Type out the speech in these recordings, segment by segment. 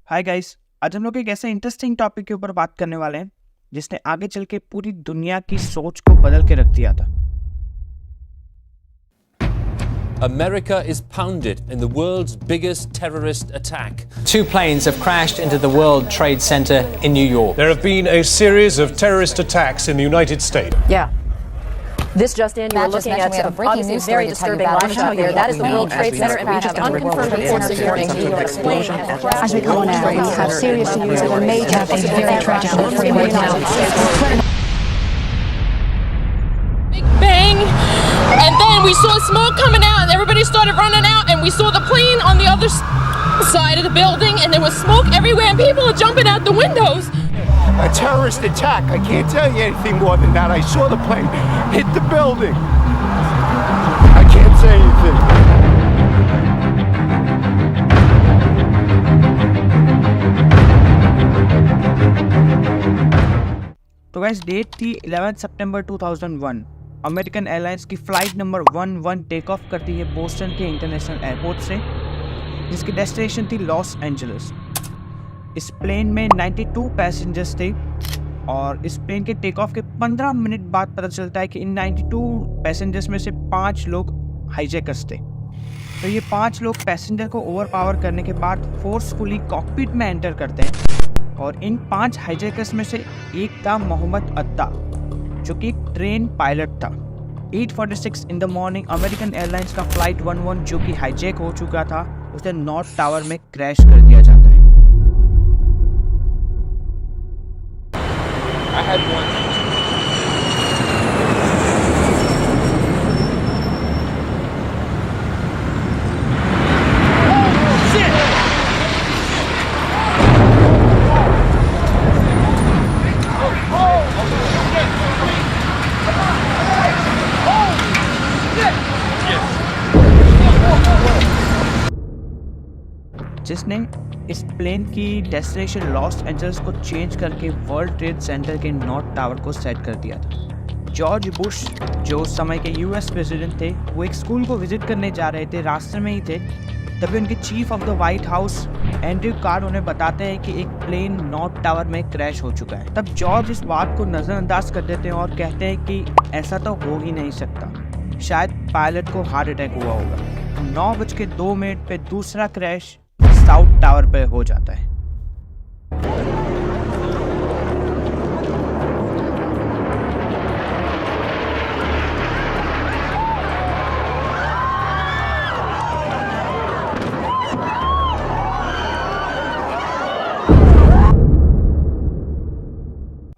Hi guys, आज हम लोग एक ऐसे इंटरेस्टिंग टॉपिक के ऊपर बात करने वाले हैं जिसने आगे चल के पूरी दुनिया की सोच को बदल के रख दिया था। America is pounded in the world's biggest terrorist attack. Two planes have crashed into the World Trade Center in New York. There have been a series of terrorist attacks in the United States. Yeah. This just in, you're looking at some obviously very disturbing live out there. That is the World Trade Center, and we just unconfirmed reports this morning. New York plane has crashed. As we go now, we have serious news of a major, very tragic for the United States. Big bang, and then we saw smoke coming out, and everybody started running out, and we saw the plane on the other side of the building, and there was smoke everywhere, and people are jumping out the windows. A terrorist attack. I can't tell you anything more than that. I saw the plane hit the building. I can't say anything. तो guys, date थी 11 सितंबर 2001। American airlines की flight number 11 take off करती है Boston के international airport से, जिसकी destination थी Los Angeles. इस प्लेन में 92 पैसेंजर्स थे और इस प्लेन के टेक ऑफ के 15 मिनट बाद पता चलता है कि इन 92 पैसेंजर्स में से 5 लोग हाईजैकर्स थे। तो ये 5 लोग पैसेंजर को ओवरपावर करने के बाद फोर्सफुली कॉकपिट में एंटर करते हैं और इन 5 हाईजैकर्स में से एक था मोहम्मद अत्ता, जो कि एक ट्रेन पायलट था। 8:46 in the morning American airlines का फ्लाइट 11 जो कि हाईजैक हो चुका था, उसे नॉर्थ टावर में क्रैश कर दिया जाता है। I had one. जिसने इस प्लेन की डेस्टिनेशन लॉस एंजल्स को चेंज करके वर्ल्ड ट्रेड सेंटर के नॉर्थ टावर को सेट कर दिया था। जॉर्ज बुश, जो उस समय के यूएस प्रेसिडेंट थे, वो एक स्कूल को विजिट करने जा रहे थे, रास्ते में ही थे, तभी उनके chief of the white house Andrew card उन्हें बताते हैं कि एक प्लेन नॉर्थ टावर में क्रैश हो चुका है। तब जॉर्ज इस बात को नज़रअंदाज कर देते हैं और कहते हैं कि ऐसा तो हो ही नहीं सकता, शायद पायलट को हार्ट अटैक हुआ होगा। 9:02 पे दूसरा क्रैश साउथ टावर पे हो जाता है।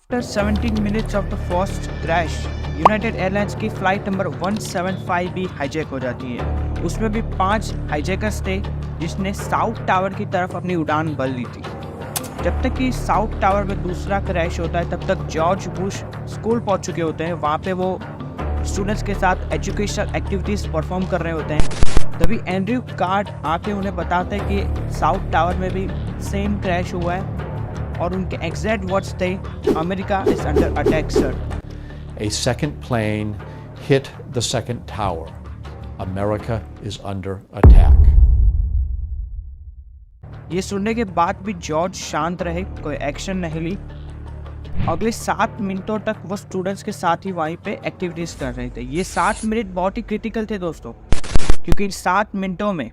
After 17 minutes of the first crash, United airlines की फ्लाइट नंबर 175 भी हाईजैक हो जाती है। उसमें भी 5 हाईजैकर्स थे जिसने साउथ टावर की तरफ अपनी उड़ान भर ली थी। जब तक कि साउथ टावर में दूसरा क्रैश होता है, तब तक जॉर्ज बुश स्कूल पहुंच चुके होते हैं। वहाँ पे वो स्टूडेंट्स के साथ एजुकेशनल एक्टिविटीज़ परफॉर्म कर रहे होते हैं। तभी एंड्रयू कार्ड आके उन्हें बताते हैं कि साउथ टावर में भी सेम क्रैश हुआ है और उनके एग्जैक्ट वर्ड्स थे, America is under attack sir. A second plane hit the second tower. America is under attack. ये सुनने के बाद भी जॉर्ज शांत रहे, कोई एक्शन नहीं ली। अगले 7 मिनटों तक वो स्टूडेंट्स के साथ ही वहीं पे एक्टिविटीज़ कर रहे थे। ये 7 मिनट बहुत ही क्रिटिकल थे दोस्तों, क्योंकि इन 7 मिनटों में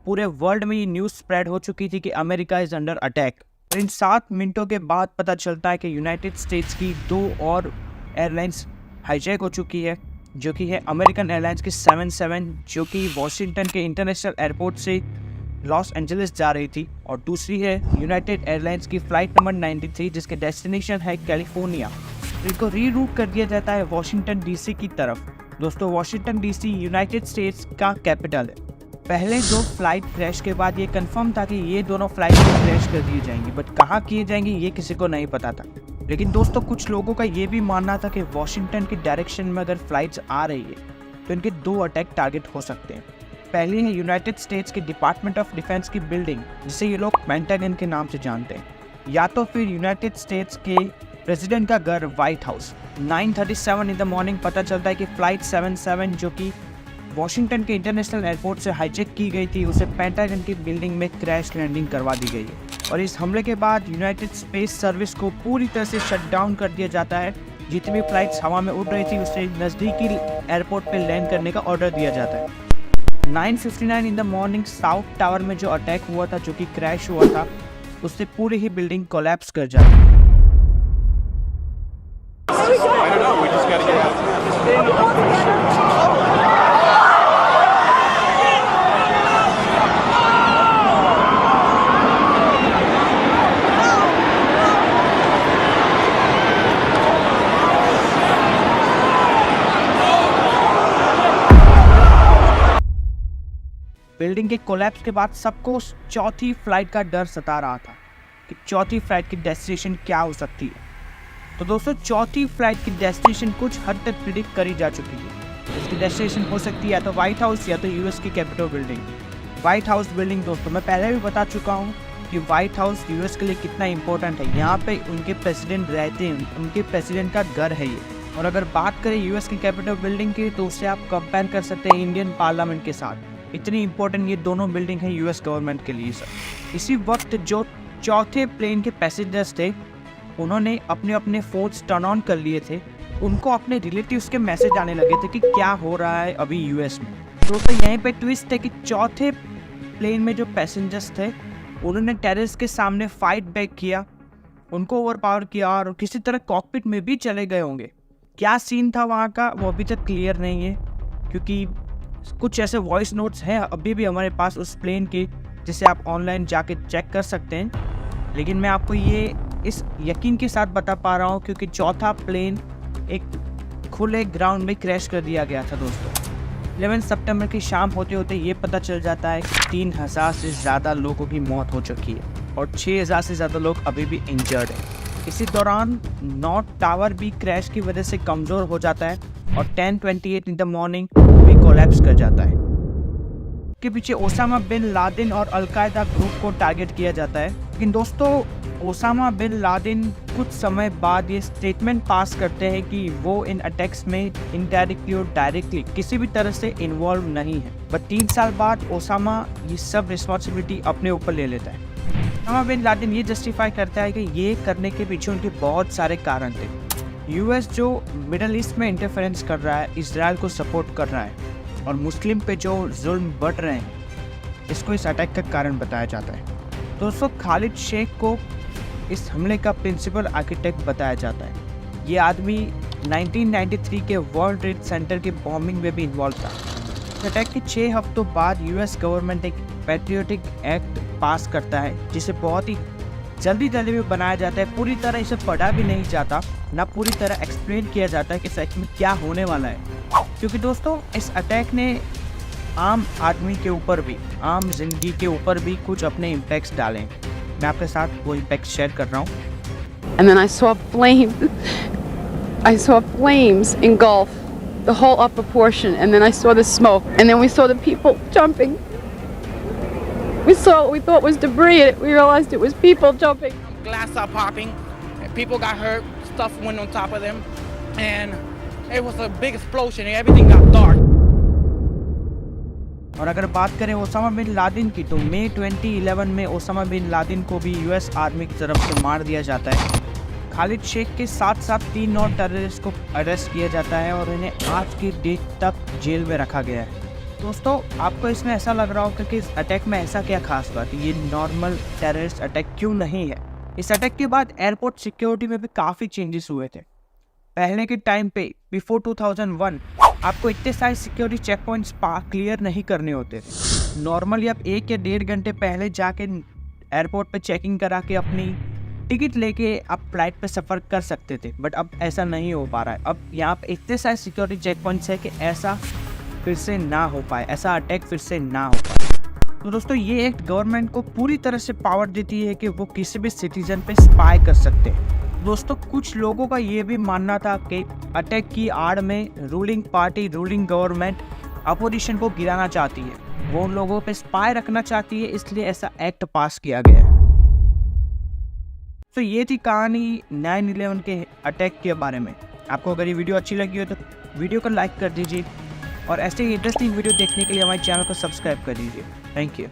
पूरे वर्ल्ड में ये न्यूज़ स्प्रेड हो चुकी थी कि अमेरिका इज़ अंडर अटैक। इन 7 मिनटों के बाद पता चलता है कि यूनाइटेड स्टेट्स की 2 और एयरलाइंस हाईजैक हो चुकी है, जो कि है अमेरिकन एयरलाइंस की 77, जो कि वॉशिंगटन के इंटरनेशनल एयरपोर्ट से लॉस एंजलिस जा रही थी, और दूसरी है यूनाइटेड एयरलाइंस की फ़्लाइट नंबर 93, जिसके डेस्टिनेशन है कैलिफोर्निया। इनको रीरूट कर दिया जाता है वॉशिंगटन डीसी की तरफ। दोस्तों, वॉशिंगटन डीसी यूनाइटेड स्टेट्स का कैपिटल है। पहले 2 फ्लाइट क्रैश के बाद ये कंफर्म था कि ये दोनों फ्लाइट क्रैश कर दी जाएंगी, बट कहाँ किए जाएंगे ये किसी को नहीं पता था। लेकिन दोस्तों, कुछ लोगों का ये भी मानना था कि वॉशिंगटन की डायरेक्शन में अगर फ्लाइट्स आ रही है तो इनके 2 अटैक टारगेट हो सकते हैं। पहली है यूनाइटेड स्टेट्स के डिपार्टमेंट ऑफ डिफेंस की बिल्डिंग, जिसे ये लोग पेंटागन के नाम से जानते हैं, या तो फिर यूनाइटेड स्टेट्स के प्रेसिडेंट का घर white house. 9:37 in the morning पता चलता है कि फ़्लाइट 77 जो कि वॉशिंगटन के इंटरनेशनल एयरपोर्ट से हाईजैक की गई थी, उसे पेंटागन की बिल्डिंग में क्रैश लैंडिंग करवा दी गई है। और इस हमले के बाद यूनाइटेड स्पेस सर्विस को पूरी तरह से शट डाउन कर दिया जाता है। जितनी भी फ्लाइट्स हवा में उड़ रही थी उससे नज़दीकी एयरपोर्ट पे लैंड करने का ऑर्डर दिया जाता है। 9:59 in the morning south tower में जो अटैक हुआ था, जो कि क्रैश हुआ था, उससे पूरी ही बिल्डिंग कोलैप्स कर जाती है। बिल्डिंग के कोलैप्स के बाद सबको चौथी फ्लाइट का डर सता रहा था कि चौथी फ्लाइट की डेस्टिनेशन क्या हो सकती है। तो दोस्तों, चौथी फ्लाइट की डेस्टिनेशन कुछ हद तक प्रिडिक्ट करी जा चुकी है। इसकी डेस्टिनेशन हो सकती है या तो व्हाइट हाउस या तो यूएस की capital building. White house building दोस्तों, मैं पहले भी बता चुका हूँ कि व्हाइट हाउस यूएस के लिए कितना इंपॉर्टेंट है। यहाँ पे उनके प्रेसिडेंट रहते हैं, उनके प्रेसिडेंट का घर है ये। और अगर बात करें यूएस की कैपिटल बिल्डिंग की, तो उससे आप कंपेयर कर सकते हैं इंडियन पार्लियामेंट के साथ। इतनी इंपॉर्टेंट ये दोनों बिल्डिंग है यूएस गवर्नमेंट के लिए सर। इसी वक्त जो चौथे प्लेन के पैसेंजर्स थे, उन्होंने अपने अपने फ़ोन्स टर्न ऑन कर लिए थे। उनको अपने रिलेटिव्स के मैसेज आने लगे थे कि क्या हो रहा है अभी यूएस में। दोस्तों, यहीं पे ट्विस्ट है कि चौथे प्लेन में जो पैसेंजर्स थे, उन्होंने टेररिस्ट के सामने फाइट बैक किया, उनको ओवरपावर किया और किसी तरह कॉकपिट में भी चले गए होंगे। क्या सीन था वहाँ का, वो अभी तक क्लियर नहीं है, क्योंकि कुछ ऐसे वॉइस नोट्स हैं अभी भी हमारे पास उस प्लेन के, जिसे आप ऑनलाइन जाके चेक कर सकते हैं। लेकिन मैं आपको ये इस यकीन के साथ बता पा रहा हूँ क्योंकि चौथा प्लेन एक खुले ग्राउंड में क्रैश कर दिया गया था दोस्तों। 11 सितंबर की शाम होते होते ये पता चल जाता है कि 3000 से ज़्यादा लोगों की मौत हो चुकी है और 6000 से ज़्यादा लोग अभी भी इंजर्ड हैं। इसी दौरान नॉर्थ टावर भी क्रैश की वजह से कमज़ोर हो जाता है और 10:28 इन द मॉर्निंग भी कोलैप्स कर जाता है। के पीछे ओसामा बिन लादेन और अलकायदा ग्रुप को टारगेट किया जाता है। लेकिन दोस्तों, ओसामा बिन लादेन कुछ समय बाद ये स्टेटमेंट पास करते हैं कि वो इन अटैक्स में इनडायरेक्टली और डायरेक्टली किसी भी तरह से इन्वॉल्व नहीं है। बट 3 साल बाद ओसामा ये सब रिस्पॉन्सिबिलिटी अपने ऊपर ले लेता है। ओसामा बिन लादेन ये जस्टिफाई करता है कि ये करने के पीछे उनके बहुत सारे कारण थे। यूएस जो मिडल ईस्ट में इंटरफेरेंस कर रहा है, इजराइल को सपोर्ट कर रहा है और मुस्लिम पे जो जुल्म बढ़ रहे हैं, इसको इस अटैक का कारण बताया जाता है। दोस्तों, खालिद शेख को इस हमले का प्रिंसिपल आर्किटेक्ट बताया जाता है। ये आदमी 1993 के वर्ल्ड ट्रेड सेंटर के बॉम्बिंग में भी इन्वॉल्व था। इस अटैक के 6 हफ्तों बाद यूएस गवर्नमेंट एक पैट्रियोटिक एक्ट पास करता है, जिसे बहुत ही जल्दी में बनाया जाता है। पूरी तरह इसे पढ़ा भी नहीं जाता, ना पूरी तरह एक्सप्लेन किया जाता है कि सच में क्या होने वाला है। क्योंकि दोस्तों, इस अटैक ने आम आदमी के ऊपर भी, आम जिंदगी के ऊपर भी कुछ अपने इम्पैक्ट्स डाले। मैं आपके साथ वो इम्पैक्ट शेयर कर रहा हूँ। And then I saw flames engulf the whole upper portion, and then I saw the smoke, and then we saw the people jumping. We saw what we thought was debris, and we realized it was people jumping. Glass started popping, and people got hurt, stuff went on top of them, and it was a big explosion, and everything got dark. और अगर बात करें Osama bin Laden की, तो मई 2011 में Osama bin Laden को भी US army की तरफ से मार दिया जाता है। खालिद शेख के साथ साथ 3 और टेररिस्ट को अरेस्ट किया जाता है और इन्हें आज की डेट तक जेल में रखा गया है। दोस्तों, आपको इसमें ऐसा लग रहा होगा कि इस अटैक में ऐसा क्या खास बात है, ये नॉर्मल टेररिस्ट अटैक क्यों नहीं है। इस अटैक के बाद एयरपोर्ट सिक्योरिटी में भी काफ़ी चेंजेस हुए थे। पहले के टाइम पे बिफोर 2001 आपको इतने सारे सिक्योरिटी चेक पॉइंट्स क्लियर नहीं करने होते थे। नॉर्मली आप 1 या 1.5 घंटे पहले जाके एयरपोर्ट पे चेकिंग करा के अपनी टिकट लेके आप फ्लाइट पे सफ़र कर सकते थे, बट अब ऐसा नहीं हो पा रहा है। अब यहाँ पे इतने सारे सिक्योरिटी चेक पॉइंट्स है कि ऐसा फिर से ना हो पाए, ऐसा अटैक फिर से ना हो पाए। तो दोस्तों, ये एक्ट गवर्नमेंट को पूरी तरह से पावर देती है कि वो किसी भी सिटीजन पे स्पाई कर सकते हैं। दोस्तों, कुछ लोगों का ये भी मानना था कि अटैक की आड़ में ruling party, ruling government opposition को गिराना चाहती है, वो उन लोगों पे स्पाई रखना चाहती है, इसलिए ऐसा एक्ट पास किया गया है। तो ये थी कहानी 9/11 के अटैक के बारे में। आपको अगर ये वीडियो अच्छी लगी हो तो वीडियो को लाइक कर दीजिए और ऐसे ही इंटरेस्टिंग वीडियो देखने के लिए हमारे चैनल को सब्सक्राइब कर दीजिए। Thank you.